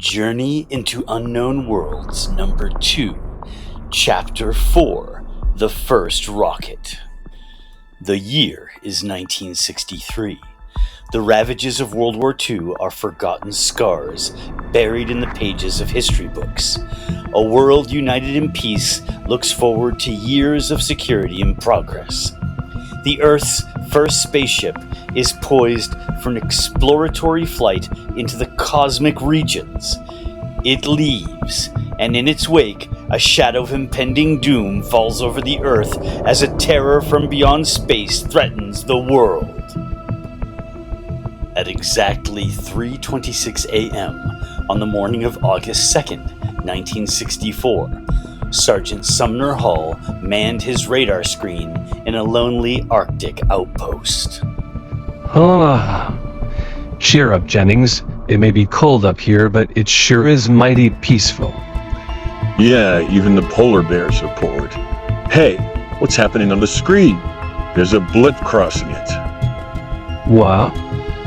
Journey into Unknown Worlds, Number 2, Chapter 4, The First Rocket. The year is 1963. The ravages of World War II are forgotten scars buried in the pages of history books. A world united in peace looks forward to years of security and progress. The Earth's first spaceship is poised for an exploratory flight into the cosmic regions. It leaves, and in its wake, a shadow of impending doom falls over the Earth as a terror from beyond space threatens the world. At exactly 3:26 a.m. on the morning of August 2nd, 1964, Sergeant Sumner Hall manned his radar screen in a lonely Arctic outpost. Cheer up, Jennings. It may be cold up here, but it sure is mighty peaceful. Yeah, even the polar bears are bored. Hey, what's happening on the screen? There's a blip crossing it. What?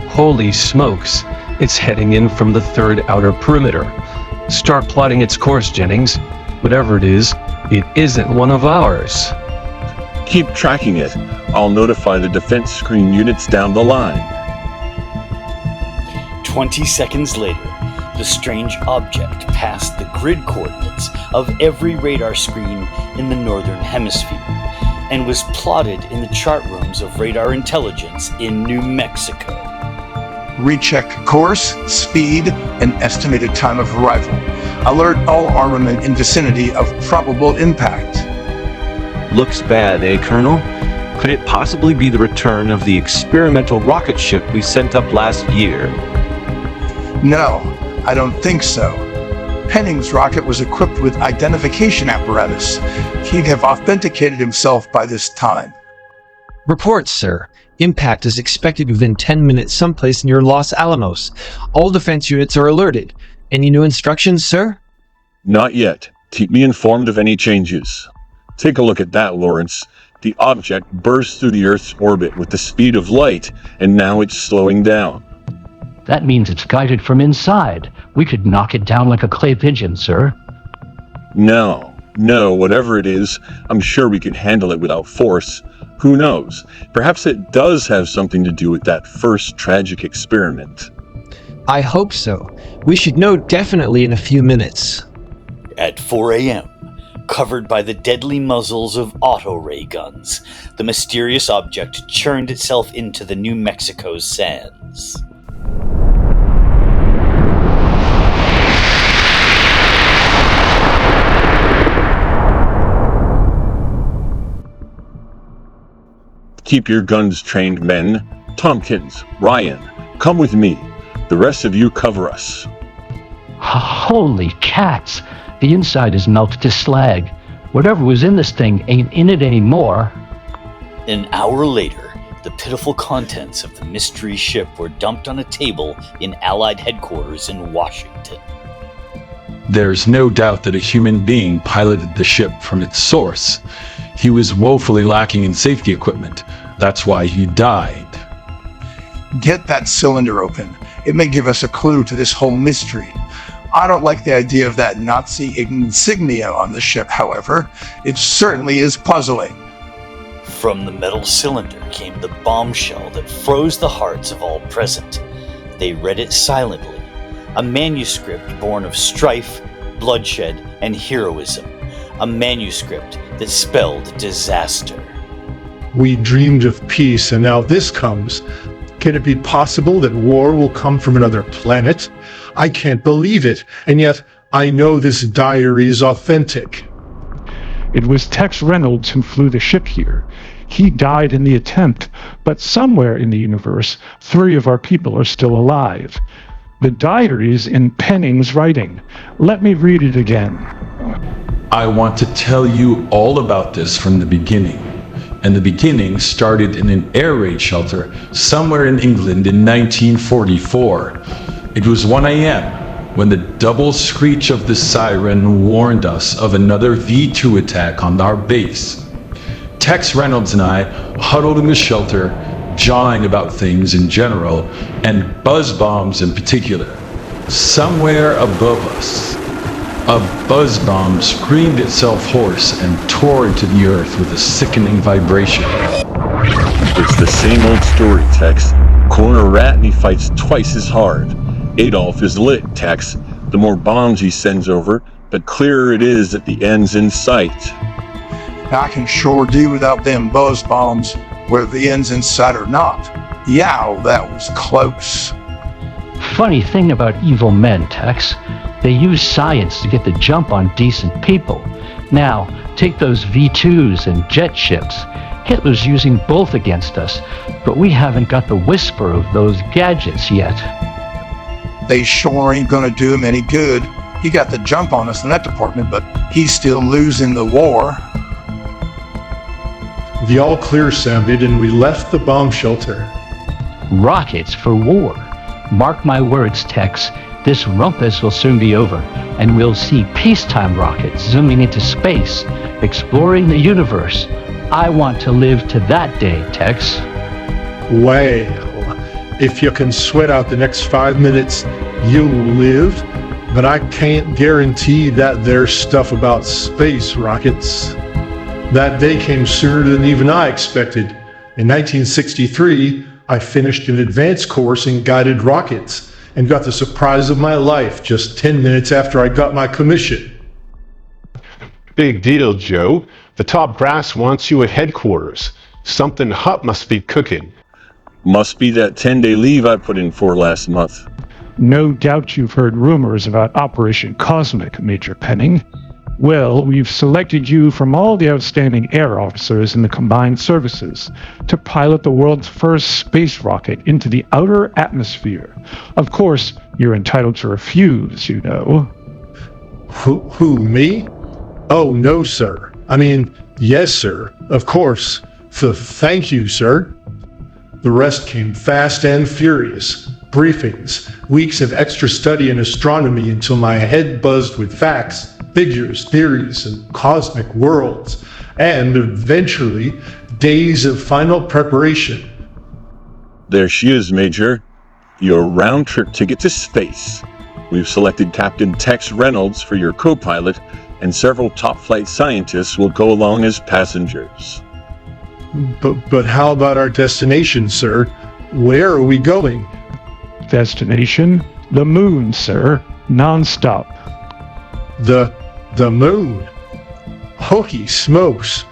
Holy smokes. It's heading in from the third outer perimeter. Start plotting its course, Jennings. Whatever it isn't one of ours. Keep tracking it. I'll notify the defense screen units down the line. 20 seconds later, the strange object passed the grid coordinates of every radar screen in the northern hemisphere and was plotted in the chart rooms of radar intelligence in New Mexico. Recheck course, speed, and estimated time of arrival. Alert all armament in vicinity of probable impact. Looks bad, eh, Colonel? Could it possibly be the return of the experimental rocket ship we sent up last year? No, I don't think so. Penning's rocket was equipped with identification apparatus. He'd have authenticated himself by this time. Reports, sir. Impact is expected within 10 minutes someplace near Los Alamos. All defense units are alerted. Any new instructions, sir? Not yet. Keep me informed of any changes. Take a look at that, Lawrence. The object burst through the Earth's orbit with the speed of light, and now it's slowing down. That means it's guided from inside. We could knock it down like a clay pigeon, sir. No, whatever it is, I'm sure we can handle it without force. Who knows? Perhaps it does have something to do with that first tragic experiment. I hope so. We should know definitely in a few minutes. At 4 a.m., covered by the deadly muzzles of auto ray guns, the mysterious object churned itself into the New Mexico sands. Keep your guns trained, men. Tompkins, Ryan, come with me. The rest of you cover us. Holy cats! The inside is melted to slag. Whatever was in this thing ain't in it anymore. An hour later, the pitiful contents of the mystery ship were dumped on a table in Allied headquarters in Washington. There's no doubt that a human being piloted the ship from its source. He was woefully lacking in safety equipment. That's why he died. Get that cylinder open. It may give us a clue to this whole mystery. I don't like the idea of that Nazi insignia on the ship, however. It certainly is puzzling. From the metal cylinder came the bombshell that froze the hearts of all present. They read it silently, a manuscript born of strife, bloodshed, and heroism. A manuscript that spelled disaster. We dreamed of peace, and now this comes. Can it be possible that war will come from another planet? I can't believe it, and yet I know this diary is authentic. It was Tex Reynolds who flew the ship here. He died in the attempt, but somewhere in the universe, 3 of our people are still alive. The diary's in Penning's writing. Let me read it again. I want to tell you all about this from the beginning. And the beginning started in an air raid shelter somewhere in England in 1944. It was 1 a.m. when the double screech of the siren warned us of another V2 attack on our base. Tex Reynolds and I huddled in the shelter, jawing about things in general, and buzz bombs in particular. Somewhere above us, a buzz bomb screamed itself hoarse and tore into the earth with a sickening vibration. It's the same old story, Tex. Corner rat and he fights twice as hard. Adolf is lit, Tex. The more bombs he sends over, the clearer it is that the end's in sight. I can sure do without them buzz bombs, whether the end's in sight or not. Yow, that was close. Funny thing about evil men, Tex. They use science to get the jump on decent people. Now, take those V2s and jet ships. Hitler's using both against us, but we haven't got the whisper of those gadgets yet. They sure ain't gonna do him any good. He got the jump on us in that department, but he's still losing the war. The all clear sounded and we left the bomb shelter. Rockets for war. Mark my words, Tex. This rumpus will soon be over, and we'll see peacetime rockets zooming into space, exploring the universe. I want to live to that day, Tex. Well, if you can sweat out the next 5 minutes, you'll live, but I can't guarantee that there's stuff about space rockets. That day came sooner than even I expected. In 1963, I finished an advanced course in guided rockets and got the surprise of my life just 10 minutes after I got my commission. Big deal, Joe. The top brass wants you at headquarters. Something hot must be cooking. Must be that 10-day leave I put in for last month. No doubt you've heard rumors about Operation Cosmic, Major Penning. Well, we've selected you from all the outstanding air officers in the combined services to pilot the world's first space rocket into the outer atmosphere. Of course, you're entitled to refuse, you know. Who, me? Oh, no, sir. I mean, yes, sir. Of course. Thank you, sir. The rest came fast and furious. Briefings, weeks of extra study in astronomy until my head buzzed with facts, figures, theories, and cosmic worlds, and eventually, days of final preparation. There she is, Major. Your round-trip ticket to space. We've selected Captain Tex Reynolds for your co-pilot, and several top-flight scientists will go along as passengers. But how about our destination, sir? Where are we going? Destination? The moon, sir. Non-stop. The moon? Holy smokes.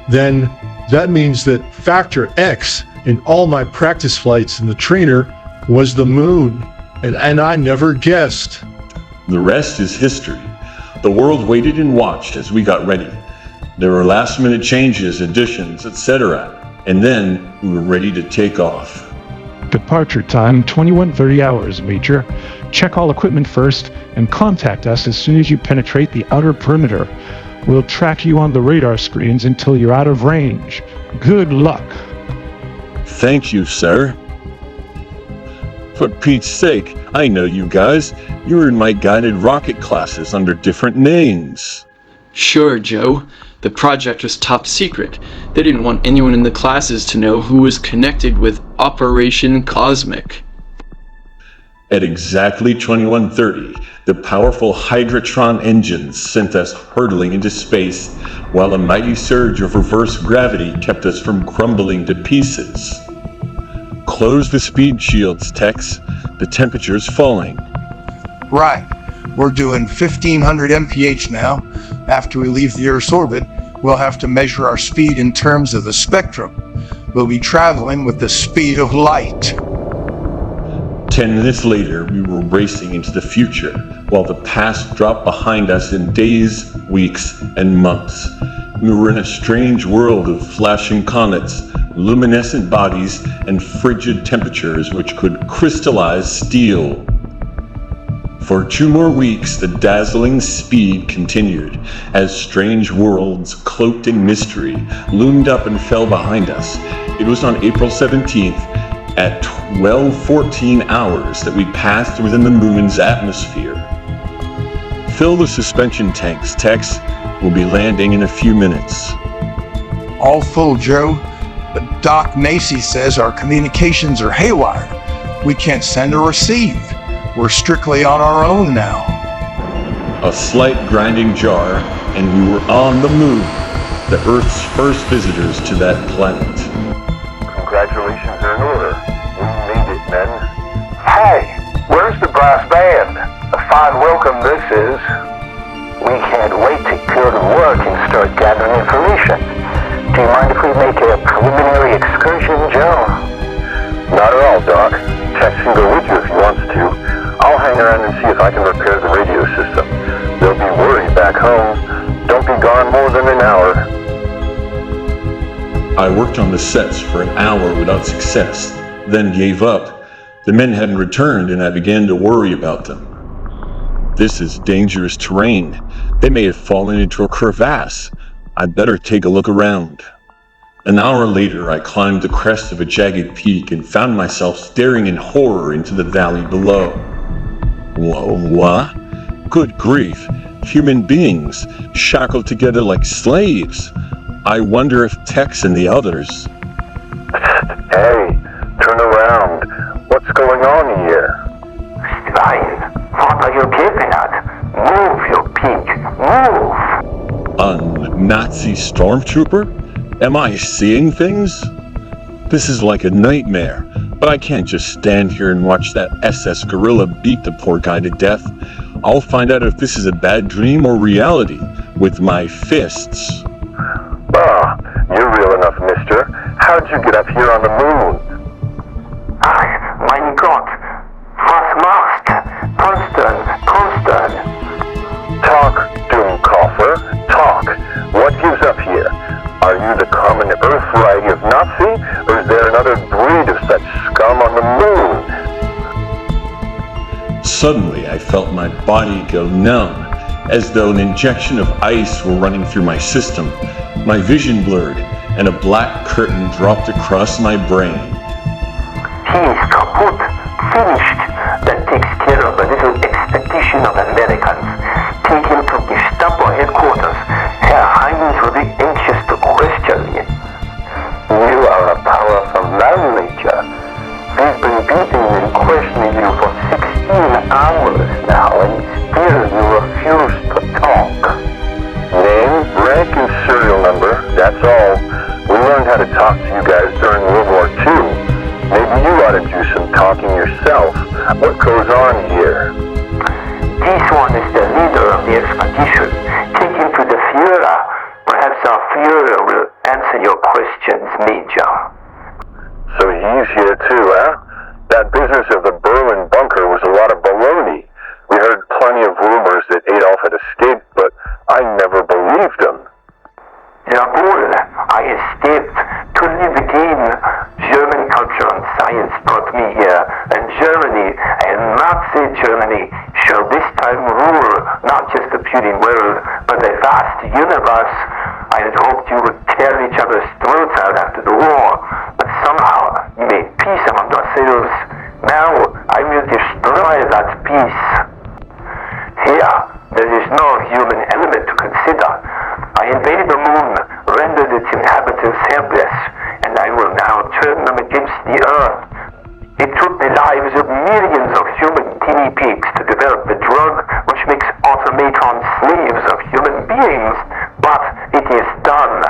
Then that means that Factor X in all my practice flights in the trainer was the moon. And I never guessed. The rest is history. The world waited and watched as we got ready. There were last-minute changes, additions, etc. And then we were ready to take off. Departure time, 21:30 hours, Major. Check all equipment first and contact us as soon as you penetrate the outer perimeter. We'll track you on the radar screens until you're out of range. Good luck. Thank you, sir. For Pete's sake, I know you guys. You were in my guided rocket classes under different names. Sure, Joe. The project was top secret. They didn't want anyone in the classes to know who was connected with Operation Cosmic. At exactly 21:30, the powerful Hydrotron engines sent us hurtling into space, while a mighty surge of reverse gravity kept us from crumbling to pieces. Close the speed shields, Tex. The temperature's falling. Right. We're doing 1500 mph now. After we leave the Earth's orbit, we'll have to measure our speed in terms of the spectrum. We'll be traveling with the speed of light. 10 minutes later, we were racing into the future, while the past dropped behind us in days, weeks, and months. We were in a strange world of flashing comets, luminescent bodies, and frigid temperatures which could crystallize steel. For 2 more weeks, the dazzling speed continued, as strange worlds cloaked in mystery loomed up and fell behind us. It was on April 17th, at 12:14 hours, that we passed within the moon's atmosphere. Fill the suspension tanks, Tex. We'll be landing in a few minutes. All full, Joe. But Doc Macy says our communications are haywire. We can't send or receive. We're strictly on our own now. A slight grinding jar, and we were on the moon, the Earth's first visitors to that planet. Congratulations are in order. We made it, men. Hey, where's the brass band? A fine welcome this is. We can't wait to go to work and start gathering information. Do you mind if we make a preliminary excursion, Joe? Not at all, Doc. Tex can go with you if he wants to. I'll hang around and see if I can repair the radio system. They'll be worried back home. Don't be gone more than an hour. I worked on the sets for an hour without success, then gave up. The men hadn't returned, and I began to worry about them. This is dangerous terrain. They may have fallen into a crevasse. I'd better take a look around. An hour later, I climbed the crest of a jagged peak and found myself staring in horror into the valley below. What? Good grief. Human beings, shackled together like slaves. I wonder if Tex and the others... Hey, turn around. What's going on here? Stein, what are you gaping at? Move, you pig, move! A Nazi stormtrooper? Am I seeing things? This is like a nightmare, but I can't just stand here and watch that SS gorilla beat the poor guy to death. I'll find out if this is a bad dream or reality with my fists. Ah, you're real enough, mister. How'd you get up here on the moon? Ach, mein Gott! Was machst? Constant. Talk, Doomkoffer, talk. What gives up here? Are you the common Earth variety of Nazi, or is there another breed of such scum on the moon? Suddenly, I felt my body go numb, as though an injection of ice were running through my system. My vision blurred, and a black curtain dropped across my brain. He's kaput, finished. That takes care of a little expedition of Americans. Take him to Gestapo headquarters. Herr Heinz will be anxious to question you. You are a powerful man, Major. We've been beating and questioning you for 16 hours now, and still you refuse to talk. Name, rank, and serial number, that's all. We learned how to talk to you guys during World War II. Maybe you ought to do some talking yourself. What goes on here? This one is the leader of the expedition. Take him to the Führer. Perhaps our Führer will answer your questions, Major. So he's here too, huh? That business of the Berlin bunker was a lot of baloney. We heard plenty of rumors that Adolf had escaped, but I never believed them. Jawohl, I escaped to live again. German culture and science brought me here, and Germany, and Nazi Germany, shall this time rule not just the puny world, but the vast universe. I had hoped you would tear each other's throats out after the war, but somehow you made peace among yourselves. Now I will destroy that peace. Here, there is no human element to consider. I invaded the moon, rendered its inhabitants helpless, and I will now turn them against the Earth. It took the lives of millions of human guinea pigs to develop the drug which makes automatons slaves of human beings, but it is done.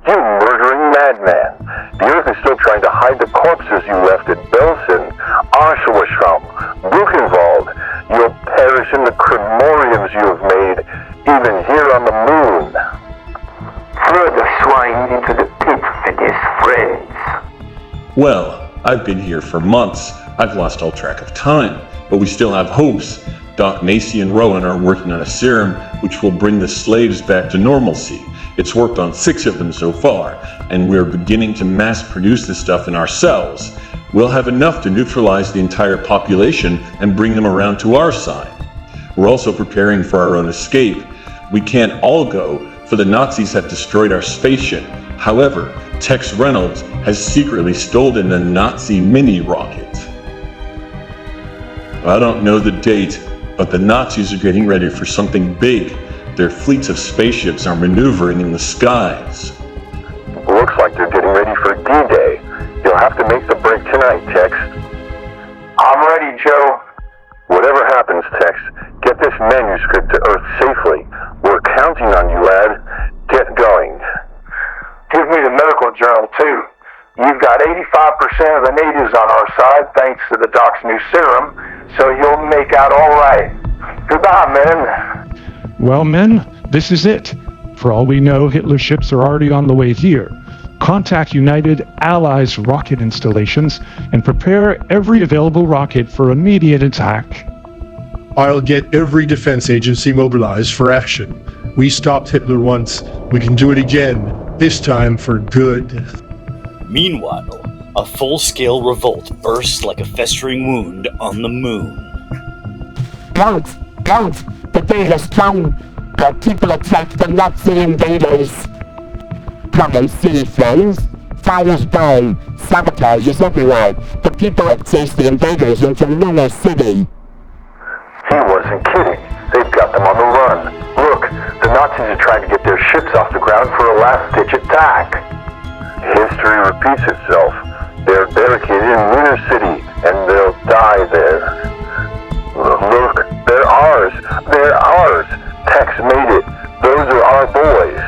You murdering madman! The Earth is still trying to hide the corpses you left at Belsen, Arschwasham, Buchenwald. You'll perish in the cremoriums you have made, even here on the moon. Further swine into the pit for his friends. Well, I've been here for months. I've lost all track of time, but we still have hopes. Doc Macy and Rowan are working on a serum which will bring the slaves back to normalcy. It's worked on 6 of them so far, and we're beginning to mass produce this stuff in our cells. We'll have enough to neutralize the entire population and bring them around to our side. We're also preparing for our own escape. We can't all go, for the Nazis have destroyed our spaceship. However, Tex Reynolds has secretly stolen a Nazi mini-rocket. I don't know the date, but the Nazis are getting ready for something big. Their fleets of spaceships are maneuvering in the skies. Looks like they're getting ready for D-Day. You'll have to make the break tonight, Tex. I'm ready, Joe. this manuscript to Earth safely. We're counting on you, lad. Get going. Give me the medical journal, too. You've got 85% of the natives on our side, thanks to the doc's new serum, so you'll make out all right. Goodbye, men. Well, men, this is it. For all we know, Hitler's ships are already on the way here. Contact United Allies rocket installations and prepare every available rocket for immediate attack. I'll get every defense agency mobilized for action. We stopped Hitler once. We can do it again, this time for good. Meanwhile, a full-scale revolt bursts like a festering wound on the moon. Don't! The day has come! The people attack the Nazi invaders! Come and see, friends! Fires burn! Sabotage is everywhere! The people have chased the invaders into Lunar City! He wasn't kidding. They've got them on the run. Look, the Nazis are trying to get their ships off the ground for a last-ditch attack. History repeats itself. They're barricaded in Lunar City, and they'll die there. Look, they're ours. They're ours. Tex made it. Those are our boys.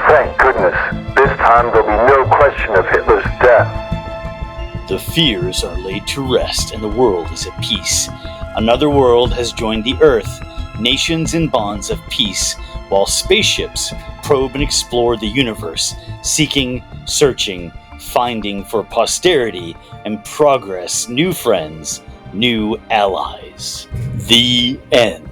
Thank goodness. This time there'll be no question of Hitler's death. The fears are laid to rest and the world is at peace. Another world has joined the Earth, nations in bonds of peace, while spaceships probe and explore the universe, seeking, searching, finding for posterity and progress new friends, new allies. The end.